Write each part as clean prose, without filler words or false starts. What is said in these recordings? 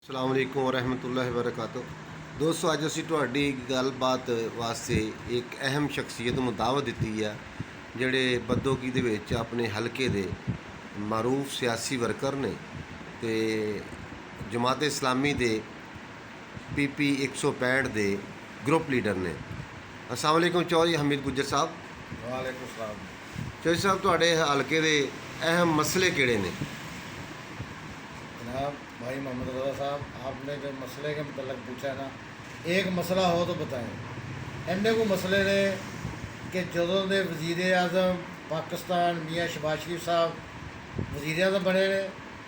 अस्सलाम वालेकुम वरहमतुल्लाहि वबरकातुह। दोस्तों अज असी तुहाडी गलबात वास्ते एक अहम शख्सियत नूं दावत दी है जिहड़े बदोगी दे विच अपने हलके दे मारूफ सियासी वर्कर ने ते जमात इस्लामी दे PP 165 दे ग्रुप लीडर ने। अस्सलाम वालेकुम चौधरी हमीद गुज्जर साहब। वालेकुम सलाम। चौधरी साहब तुहाडे हलके दे अहम मसले किहड़े ने? जनाब भाई मोहम्मद रज़ा साहब, आपने जो मसले के मतलब पूछा ना, एक मसला हो तो बताएं। इन्ने को मसले ने कि जदों दे वज़ीर आज़म पाकिस्तान मियाँ शहबाज शरीफ साहब वज़ीर आज़म बने ने,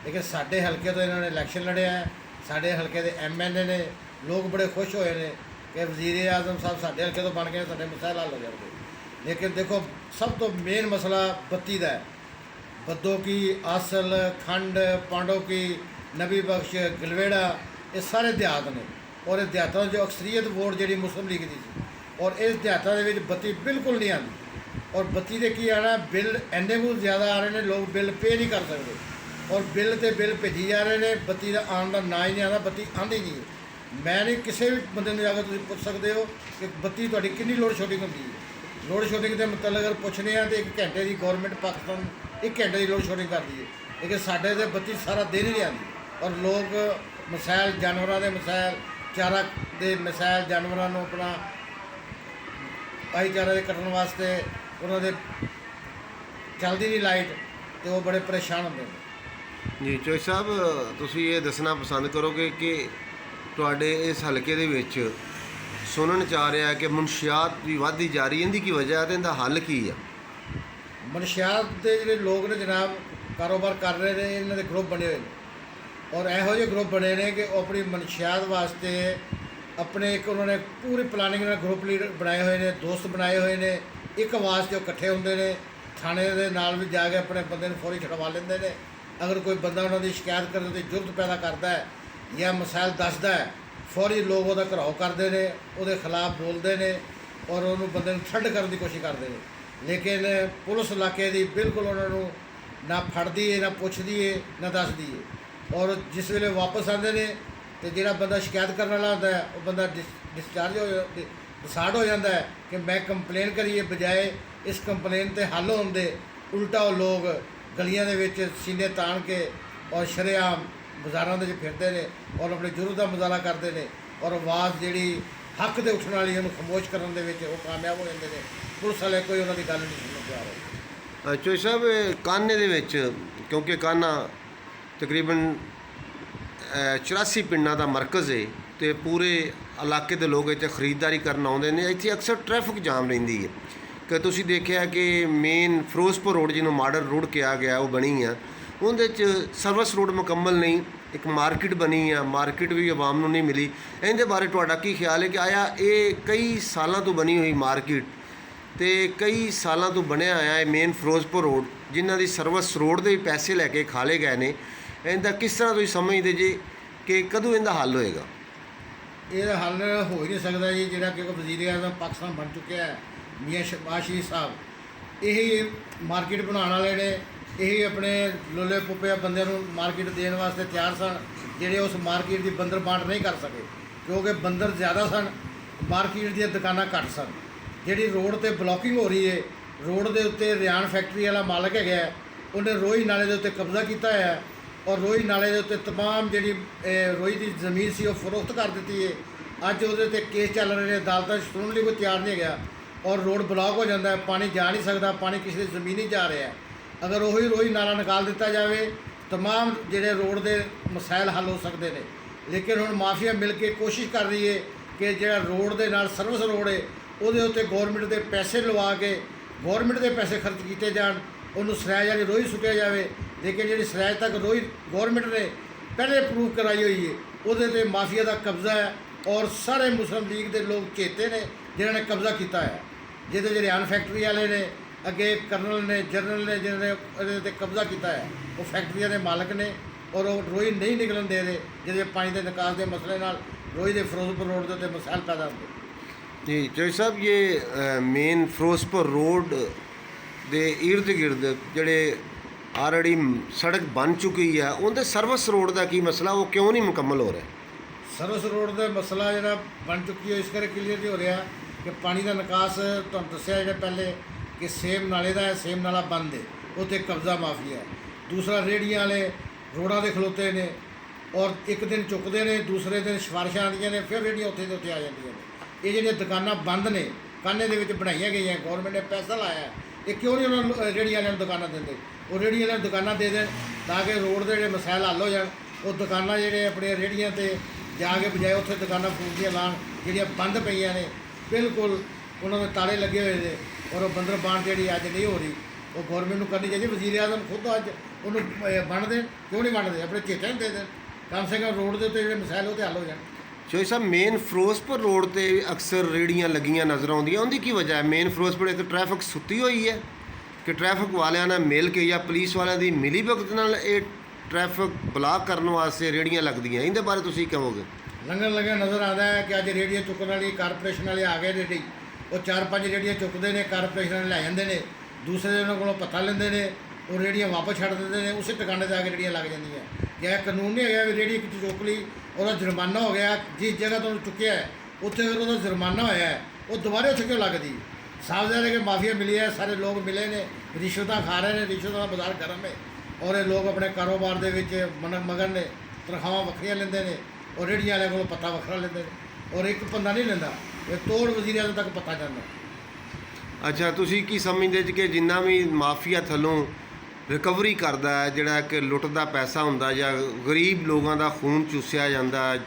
लेकिन साढ़े हल्के तो इन्होंने इलैक्शन लड़िया है। साढ़े हल्के के MLA ने, लोग बड़े खुश होए ने कि वज़ीर आज़म साहब साढ़े हल्के तो बन गए, साढ़े मसाइल हल हो जाएंगे। लेकिन देखो, सब तो मेन मसला बत्ती का है। बद्दों की, आसल, खंड, पांडव की, नबी बख्श, गलवेड़ा, ये सारे देहात ने। और इस देहातों जो अक्सरीयत वोट जी मुस्लिम लीग की सी, और इस देहातों के बत्ती बिल्कुल नहीं आती। और बत्ती के की आना, बिल इन्ने को ज़्यादा आ रहे हैं, लोग बिल पे नहीं कर सकते, और बिल तो बिल भेजी जा रहे हैं। बत्ती का आने का ना ही नहीं आता, बत्ती आती नहीं है। मैं नहीं, किसी भी बंदे ने जाकर तुम पूछ सकते हो कि बत्ती थोड़ी कितनी लोड शेडिंग होती है। लोड शेडिंग के मतलब अगर पूछने हैं तो 1 घंटे की गौरमेंट पाकिस्तान 1 घंटे की लोड शेडिंग करती है, लेकिन साढ़े तो बत्ती सारा दिन ही नहीं आती। और लोग मसाइल, जानवरों के मसाइल, चारा के मसाइल, जानवरों को अपना भाईचारे के कटन वास्ते उन्होंने चलती नहीं लाइट, तो वो बड़े परेशान होते हैं। जी चौधरी साहब, तुसी ये दसना पसंद करोगे कि तुहाडे इस हलके दे विच सुनन च आ रहा है कि मुनशियात भी वधदी जा रही है, इहदी की वजह है, इहदा हल की है? मनशियात के जोड़े लोग ने जनाब कारोबार कर रहे हैं, इन्होंने ग्रुप बने हुए हैं, और यहो जे ग्रुप बने ने कि अपनी मनशियात वास्ते अपने एक उन्होंने पूरी प्लानिंग ने ग्रुप लीडर बनाए हुए हैं, दोस्त बनाए हुए हैं। एक आवाज़ से इकट्ठे होंगे ने, थाने के नाल भी जाके अपने बंदे फौरी छड़वा लेंगे ने। अगर कोई बंदा उन्होंने शिकायत करने की जरूरत पैदा करता है या मसाइल दसदा है, फौरी लोग वो घराव करते हैं, वो खिलाफ बोलते हैं और उन्होंने बंदे ठंड करने की कोशिश करते हैं। लेकिन पुलिस इलाके की बिल्कुल उन्होंने ना फड़दी है, ना पुछदी है, ना दसदी है। और जिस वेले वापस आते हैं तो जो बंदा शिकायत करने वाला होता है, वो बंदा डिस्चार्ज हो डिसार्ड हो जाता है कि मैं कंप्लेन करिए, बजाए इस कंप्लेन से हल होने दे उल्टा वो लोग गलियां दे विच सीने तान के और शरेआम बाजारों के फिरते हैं और अपनी जरूरत का मुजाहरा करते हैं, और आवाज़ जी हक से उठने वाली उन्होंने खामोश करने वो कामयाब हो जाते हैं। पुलिस वाले कोई उन्होंने गल नहीं सुनने तैयार हो। चौधरी साहब, कान्हे दे विच क्योंकि कान्हा तकरीबन 84 पिंडां का मरकज़ है, तो पूरे इलाके के लोग इत्थे खरीददारी करन आउंदे ने। इत्थे अक्सर ट्रैफिक जाम रहिंदी है कि तुसीं देखिआ कि मेन फिरोजपुर रोड जिन्होंने मॉडल रोड कहा गया वो बनी है, उहदे च सर्विस रोड मुकम्मल नहीं, एक मार्केट बनी है, मार्केट भी आवाम नूं नहीं मिली। इहदे बारे तुहाडा की ख्याल है कि आया ये कई सालों तो बनी हुई मार्केट तो कई सालों तो बनया आया है मेन फिरोजपुर रोड, जिन्हां दी सर्विस रोड के पैसे लैके खाले गए ने, इहदा किस तरह तुसीं समझदे जे कि कदों इहदा हल होएगा? ये हल हो ही नहीं सकता जी, जो कि वज़ीर आज़म पाकिस्तान बन चुके हैं मियाँ शहबाज शरीफ साहब, यही मार्केट बनाने वाले ने, यही अपने लोले पुप्पे बंदे मार्केट देने वास्ते तैयार सन, जोड़े उस मार्केट की बंदर बांट नहीं कर सके क्योंकि बंदर ज़्यादा सन, मार्केट दी दुकानां घट सन। जी रोड पर ब्लॉकिंग हो रही है, रोड के उत्ते रियान फैक्ट्री वाला मालक है, उन्हें रोही नाले के उत्ते कब्जा किया है, और रोही नाले के उत्ते तमाम जी रोही की जमीन सी फरोख्त कर दी है। अज वो केस चल रहे हैं, अदालत सुनने लिए कोई तैयार नहीं है, और रोड ब्लॉक हो जाता है, पानी जा नहीं सकता, पानी किसी की जमीन ही जा रहा है। अगर वही रोही नाला निकाल दिता जाए, तमाम जोड़े रोड के मसाइल हल हो सकते हैं। लेकिन हुण माफिया मिल के कोशिश कर रही है कि जो रोड के नाल सर्विस रोड है वो गौरमेंट के पैसे लवा के गौरमेंट के पैसे खर्च किए जान, उन्होंने सराज वाली रोही सुटिया जाए। लेकिन जी सराज तक रोही गौरमेंट ने पहले अप्रूव कराई हुई है, वो माफिया का कब्जा है, और सारे मुस्लिम लीग के लोग चेते ने जिन्होंने कब्जा किया है। जिहदे जो रियान फैक्ट्री वाले ने, अगे कर्नल ने, जनरल ने, जिन्होंने कब्जा किया है, वो फैक्ट्रिया के मालक ने, और वो रोही नहीं निकलन दे रहे, जिहदे पानी के निकास के मसले नाल रोही के फिरोजपुर रोड के उत्ते मसाइल पैदा होंगे। जी चौधरी साहब, ये मेन फिरोजपुर रोड के इर्द गिर्द जोड़े ਆਲਰੇਡੀ ਸੜਕ ਬਣ ਚੁੱਕੀ ਹੈ, ਉਹਦੇ ਸਰਵਿਸ ਰੋਡ ਦਾ ਕੀ ਮਸਲਾ, ਉਹ ਕਿਉਂ ਨਹੀਂ ਮੁਕੰਮਲ ਹੋ ਰਿਹਾ? ਸਰਵਿਸ ਰੋਡ ਦਾ ਮਸਲਾ ਜਿਹੜਾ ਬਣ ਚੁੱਕੀ ਹੈ ਇਸ ਕਰਕੇ ਕਲੀਅਰ ਨਹੀਂ ਹੋ ਰਿਹਾ ਕਿ ਪਾਣੀ ਦਾ ਨਿਕਾਸ ਤੁਹਾਨੂੰ ਦੱਸਿਆ ਜਿਹੜਾ ਪਹਿਲੇ ਕਿ ਸੇਮ ਨਾਲੇ ਦਾ ਹੈ, ਸੇਮ ਨਾਲਾ ਬੰਦ ਹੈ, ਉੱਥੇ ਕਬਜ਼ਾ ਮਾਫੀਆ ਹੈ। ਦੂਸਰਾ ਰੇਹੜੀਆਂ ਵਾਲੇ ਰੋਡਾਂ ਦੇ ਖਲੋਤੇ ਨੇ ਔਰ ਇੱਕ ਦਿਨ ਚੁੱਕਦੇ ਨੇ, ਦੂਸਰੇ ਦਿਨ ਸਿਫਾਰਿਸ਼ਾਂ ਆਉਂਦੀਆਂ ਨੇ, ਫਿਰ ਰੇਹੜੀਆਂ ਉੱਥੇ ਦੇ ਉੱਥੇ ਆ ਜਾਂਦੀਆਂ ਨੇ। ਇਹ ਜਿਹੜੀਆਂ ਦੁਕਾਨਾਂ ਬੰਦ ਨੇ ਕਾਨੇ ਦੇ ਵਿੱਚ ਬਣਾਈਆਂ ਗਈਆਂ, ਗੌਰਮੈਂਟ ਨੇ ਪੈਸਾ ਲਾਇਆ, ਇਹ ਕਿਉਂ ਨਹੀਂ ਉਹਨਾਂ ਨੂੰ ਰੇਹੜੀਆਂ ਵਾਲਿਆਂ ਨੂੰ ਦੁਕਾਨਾਂ ਦਿੰਦੇ? ਉਹ ਰੇਹੜੀਆਂ ਵਾਲਿਆਂ ਨੂੰ ਦੁਕਾਨਾਂ ਦੇ ਦੇਣ ਤਾਂ ਕਿ ਰੋਡ ਦੇ ਜਿਹੜੇ ਮਸਲੇ ਹੱਲ ਹੋ ਜਾਣ। ਉਹ ਦੁਕਾਨਾਂ ਜਿਹੜੇ ਆਪਣੀਆਂ ਰੇਹੜੀਆਂ 'ਤੇ ਜਾ ਕੇ ਬਜਾਏ ਉੱਥੇ ਦੁਕਾਨਾਂ ਫੂਕ ਦੀਆਂ ਲਾਉਣ ਜਿਹੜੀਆਂ ਬੰਦ ਪਈਆਂ ਨੇ, ਬਿਲਕੁਲ ਉਹਨਾਂ ਦੇ ਤਾਲੇ ਲੱਗੇ ਹੋਏ ਨੇ ਔਰ ਉਹ ਬੰਦਰਬਾਨ ਜਿਹੜੀ ਅੱਜ ਨਹੀਂ ਹੋ ਰਹੀ, ਉਹ ਗੌਰਮੈਂਟ ਨੂੰ ਕਰਨੀ ਚਾਹੀਦੀ। ਵਜ਼ੀਰ ਆਜ਼ਮ ਖੁਦ ਅੱਜ ਉਹਨੂੰ ਬਣ ਦੇਣ, ਕਿਉਂ ਨਹੀਂ ਬਣਦੇ? ਆਪਣੇ ਚੇਤੇ ਨੂੰ ਦੇ ਦੇਣ, ਕਮ ਸੇ ਕਮ ਰੋਡ ਦੇ ਉੱਤੇ ਜਿਹੜੇ ਮਸਲੇ ਉਹ 'ਤੇ ਹੱਲ ਹੋ ਜਾਣ। ਚੋਈ ਸਾਹਿਬ, ਮੇਨ ਫਿਰੋਜ਼ਪੁਰ ਰੋਡ ਤੇ ਅਕਸਰ ਰੇਹੜੀਆਂ ਲੱਗੀਆਂ ਨਜ਼ਰ ਆਉਂਦੀਆਂ, ਉਹਦੀ ਕੀ ਵਜ੍ਹਾ ਹੈ? ਮੇਨ ਫਿਰੋਜ਼ਪੁਰ ਇੱਕ ਟ੍ਰੈਫਿਕ ਸੁੱਤੀ ਹੋਈ ਹੈ ਕਿ ਟ੍ਰੈਫਿਕ ਵਾਲਿਆਂ ਨਾਲ ਮਿਲ ਕੇ ਜਾਂ ਪੁਲਿਸ ਵਾਲਿਆਂ ਦੀ ਮਿਲੀ ਭਗਤ ਨਾਲ ਇਹ ਟ੍ਰੈਫਿਕ ਬਲਾਕ ਕਰਨ ਵਾਸਤੇ ਰੇਹੜੀਆਂ ਲੱਗਦੀਆਂ? ਇਹਦੇ ਬਾਰੇ ਤੁਸੀਂ ਕਹੋਗੇ? ਲੰਗਰ ਲੱਗਿਆ ਨਜ਼ਰ ਆਉਂਦਾ ਹੈ ਕਿ ਅੱਜ ਰੇਹੜੀਆਂ ਚੁੱਕਣ ਵਾਲੀ ਕਾਰਪੋਰੇਸ਼ਨ ਵਾਲੇ ਆ ਗਏ ਰੇਹੜੀ, ਉਹ 4-5 ਰੇਹੜੀਆਂ ਚੁੱਕਦੇ ਨੇ, ਕਾਰਪੋਰੇਸ਼ਨ ਵਾਲੇ ਲੈ ਜਾਂਦੇ ਨੇ, ਦੂਸਰੇ ਉਹਨਾਂ ਕੋਲੋਂ ਪੱਤਾ ਲੈਂਦੇ ਨੇ, ਉਹ ਰੇਹੜੀਆਂ ਵਾਪਸ ਛੱਡ ਦਿੰਦੇ ਨੇ, ਉਸੇ ਟਿਕਾਣੇ 'ਤੇ ਆ ਕੇ ਰੇਹੜੀਆਂ ਲੱਗ ਜਾਂਦੀਆਂ। ਇਹ ਕਾਨੂੰਨ ਨਹੀਂ ਹੈਗਾ ਵੀ ਰੇਹੜੀ ਇੱਕ ਚੁੱਕ ਲਈ ਉਹਦਾ ਜੁਰਮਾਨਾ ਹੋ ਗਿਆ, ਜਿਸ ਜਗ੍ਹਾ ਤੋਂ ਚੁੱਕਿਆ ਹੈ ਉੱਥੇ ਅਗਰ ਉਹਦਾ ਜੁਰਮਾਨਾ ਹੋਇਆ ਹੈ ਉਹ ਦੁਬਾਰਾ ਉੱਥੇ ਕਿਉਂ ਲੱਗਦੀ? ਸਾਫ਼ ਜ਼ਾਹਿਰ ਹੈ ਕਿ ਮਾਫੀਆ ਮਿਲੀ ਹੈ, ਸਾਰੇ ਲੋਕ ਮਿਲੇ ਨੇ, ਰਿਸ਼ਵਤਾਂ ਖਾ ਰਹੇ ਨੇ, ਰਿਸ਼ਵਤਾਂ ਦਾ ਬਾਜ਼ਾਰ ਗਰਮ ਹੈ ਔਰ ਇਹ ਲੋਕ ਆਪਣੇ ਕਾਰੋਬਾਰ ਦੇ ਵਿੱਚ ਮਗਨ ਨੇ, ਤਨਖਾਹਾਂ ਵੱਖਰੀਆਂ ਲੈਂਦੇ ਨੇ ਔਰ ਰੇਹੜੀਆਂ ਵਾਲਿਆਂ ਕੋਲੋਂ ਪੱਤਾ ਵੱਖਰਾ ਲੈਂਦੇ ਨੇ ਔਰ ਇੱਕ ਬੰਦਾ ਨਹੀਂ ਲੈਂਦਾ, ਇਹ ਤੋੜ ਵਜ਼ੀਰ ਆਜ਼ਮ ਤੱਕ ਪੱਤਾ ਜਾਂਦਾ। ਅੱਛਾ, ਤੁਸੀਂ ਕੀ ਸਮਝਦੇ ਜੀ ਕਿ ਜਿੰਨਾ ਵੀ ਮਾਫੀਆ ਥੱਲੋਂ ਰਿਕਵਰੀ ਕਰਦਾ ਹੈ, ਜਿਹੜਾ ਕਿ ਲੁੱਟ ਦਾ ਪੈਸਾ ਹੁੰਦਾ ਜਾਂ ਗਰੀਬ ਲੋਕਾਂ ਦਾ ਖੂਨ ਚੂਸਿਆ ਜਾਂਦਾ,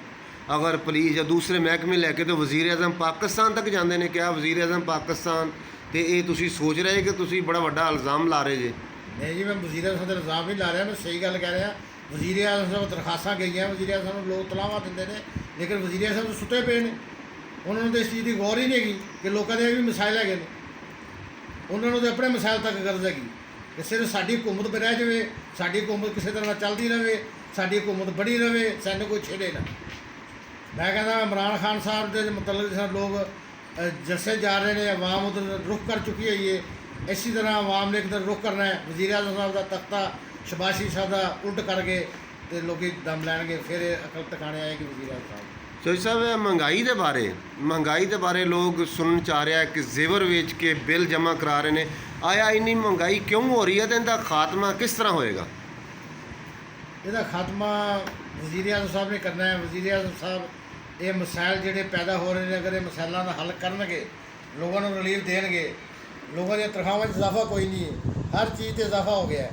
ਅਗਰ ਪੁਲਿਸ ਜਾਂ ਦੂਸਰੇ ਮਹਿਕਮੇ ਲੈ ਕੇ ਤਾਂ ਵਜ਼ੀਰ ਆਜ਼ਮ ਪਾਕਿਸਤਾਨ ਤੱਕ ਜਾਂਦੇ ਨੇ? ਕਿਹਾ ਵਜ਼ੀਰ ਆਜ਼ਮ ਪਾਕਿਸਤਾਨ, ਤੇ ਇਹ ਤੁਸੀਂ ਸੋਚ ਰਹੇ ਕਿ ਤੁਸੀਂ ਬੜਾ ਵੱਡਾ ਇਲਜ਼ਾਮ ਲਾ ਰਹੇ ਜੇ? ਨਹੀਂ ਜੀ, ਮੈਂ ਵਜ਼ੀਰ ਆਜ਼ਮ 'ਤੇ ਇਲਜ਼ਾਮ ਨਹੀਂ ਲਾ ਰਿਹਾ, ਮੈਂ ਸਹੀ ਗੱਲ ਕਹਿ ਰਿਹਾ। ਵਜ਼ੀਰ ਆਜ਼ਮ ਸਾਹਿਬ ਦਰਖਾਸਤਾਂ ਗਈਆਂ, ਵਜ਼ੀਰ ਆਜ਼ਮ ਨੂੰ ਲੋਕ ਤਲਾਵਾਂ ਦਿੰਦੇ ਨੇ, ਲੇਕਿਨ ਵਜ਼ੀਰ ਆਜ਼ਮ ਤਾਂ ਸੁੱਤੇ ਪਏ ਨੇ, ਉਹਨਾਂ ਨੂੰ ਤਾਂ ਇਸ ਚੀਜ਼ ਦੀ ਗੌਰ ਹੀ ਨਹੀਂ ਹੈਗੀ ਕਿ ਲੋਕਾਂ ਦੇ ਇਹ ਵੀ ਮਸਾਇਲ ਹੈਗੇ ਨੇ। ਉਹਨਾਂ ਨੂੰ ਤਾਂ ਆਪਣੇ ਮਸਾਇਲ ਤੱਕ ਗਰਜ਼ ਹੈਗੀ ਕਿ ਸਿਰਫ ਸਾਡੀ ਹਕੂਮਤ ਬਣਾ ਜਾਵੇ, ਸਾਡੀ ਹਕੂਮਤ ਕਿਸੇ ਤਰ੍ਹਾਂ ਨਾਲ ਚੱਲਦੀ ਰਹੇ, ਸਾਡੀ ਹਕੂਮਤ ਬਣੀ ਰਹੇ, ਸਾਨੂੰ ਕੋਈ ਛੇੜੇ ਨਾ। ਮੈਂ ਕਹਿੰਦਾ ਇਮਰਾਨ ਖਾਨ ਸਾਹਿਬ ਦੇ ਮਤਲਬ ਜਿਸ ਤਰ੍ਹਾਂ ਲੋਕ ਜੱਸੇ ਜਾ ਰਹੇ ਨੇ, ਆਵਾਮ ਉਧਰ ਰੁਖ ਕਰ ਚੁੱਕੀ ਹੋਈ ਹੈ, ਇਸੇ ਤਰ੍ਹਾਂ ਆਵਾਮ ਨੇ ਇੱਕ ਦਿਨ ਰੁਖ ਕਰਨਾ ਹੈ। ਵਜ਼ੀਰ ਆਜ਼ਮ ਸਾਹਿਬ ਦਾ ਤਖਤਾ ਸ਼ਬਾਸ਼ੀ ਸਾਹਿਬ ਦਾ ਉਲਟ ਕਰਕੇ ਤੇ ਲੋਕੀ ਦਮ ਲੈਣਗੇ, ਫਿਰ ਇਹ ਅਕਲ ਟਿਕਾਣੇ ਆਏਗੀ ਵਜ਼ੀਰ ਆਜ਼ਮ ਸਾਹਿਬ। ਚੋਈ ਸਾਹਿਬ, ਇਹ ਮਹਿੰਗਾਈ ਦੇ ਬਾਰੇ ਲੋਕ ਸੁਣਨ ਚ ਆ ਰਿਹਾ ਕਿ ਜ਼ੇਵਰ ਵੇਚ ਕੇ ਬਿੱਲ ਜਮ੍ਹਾਂ ਕਰਾ ਰਹੇ ਨੇ। ਆਇਆ ਇੰਨੀ ਮਹਿੰਗਾਈ ਕਿਉਂ ਹੋ ਰਹੀ ਹੈ ਤੇ ਇਹਦਾ ਖਾਤਮਾ ਕਿਸ ਤਰ੍ਹਾਂ ਹੋਏਗਾ? ਇਹਦਾ ਖਾਤਮਾ ਵਜ਼ੀਰ ਆਜ਼ਮ ਸਾਹਿਬ ਨੇ ਕਰਨਾ ਹੈ। ਵਜ਼ੀਰ ਆਜ਼ਮ ਸਾਹਿਬ ਇਹ ਮਸਾਇਲ ਜਿਹੜੇ ਪੈਦਾ ਹੋ ਰਹੇ ਨੇ, ਅਗਰ ਇਹ ਮਸਾਇਲਾਂ ਦਾ ਹੱਲ ਕਰਨਗੇ, ਲੋਕਾਂ ਨੂੰ ਰਿਲੀਫ ਦੇਣਗੇ, ਲੋਕਾਂ ਦੀਆਂ ਤਨਖਾਹਾਂ 'ਚ ਇਜ਼ਾਫਾ ਕੋਈ ਨਹੀਂ ਹੈ, ਹਰ ਚੀਜ਼ 'ਤੇ ਇਜ਼ਾਫਾ ਹੋ ਗਿਆ ਹੈ,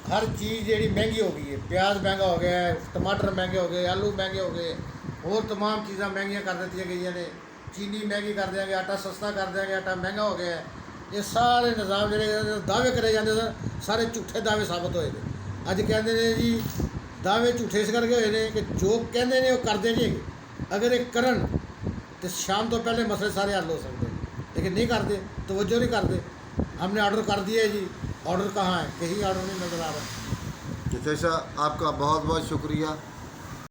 ਹਰ ਚੀਜ਼ ਜਿਹੜੀ ਮਹਿੰਗੀ ਹੋ ਗਈ ਹੈ। ਪਿਆਜ਼ ਮਹਿੰਗਾ ਹੋ ਗਿਆ ਹੈ, ਟਮਾਟਰ ਮਹਿੰਗੇ ਹੋ ਗਏ, ਆਲੂ ਮਹਿੰਗੇ ਹੋ ਗਏ, ਹੋਰ तमाम ਚੀਜ਼ਾਂ ਮਹਿੰਗੀਆਂ ਕਰ ਦਿੱਤੀਆਂ ਗਈਆਂ ਨੇ। ਚੀਨੀ ਮਹਿੰਗੀ ਕਰ ਦਿਆਂਗੇ, ਆਟਾ ਸਸਤਾ ਕਰ ਦਿਆਂਗੇ, ਆਟਾ ਮਹਿੰਗਾ ਹੋ ਗਿਆ ਹੈ। ਇਹ ਸਾਰੇ ਨਿਜ਼ਾਮ ਜਿਹੜੇ ਦਾਅਵੇ ਕਰੇ ਜਾਂਦੇ ਸਨ, ਸਾਰੇ ਝੂਠੇ ਦਾਅਵੇ ਸਾਬਤ ਹੋਏ ਨੇ। ਅੱਜ ਕਹਿੰਦੇ ਨੇ ਜੀ ਦਾਅਵੇ ਝੂਠੇ ਇਸ ਕਰਕੇ ਹੋਏ ਨੇ ਕਿ ਜੋ ਕਹਿੰਦੇ ਨੇ ਉਹ ਕਰਦੇ ਨਹੀਂ ਹੈਗੇ। ਅਗਰ ਇਹ ਕਰਨ तो शाम तो पहले मसले सारे हल हो सकते हैं, लेकिन नहीं करते, तवज्जो नहीं करते। हमने ऑर्डर कर दिया जी, ऑर्डर कहाँ है? कहीं ऑर्डर नहीं नज़र आ रहा। जैसा आपका बहुत बहुत शुक्रिया।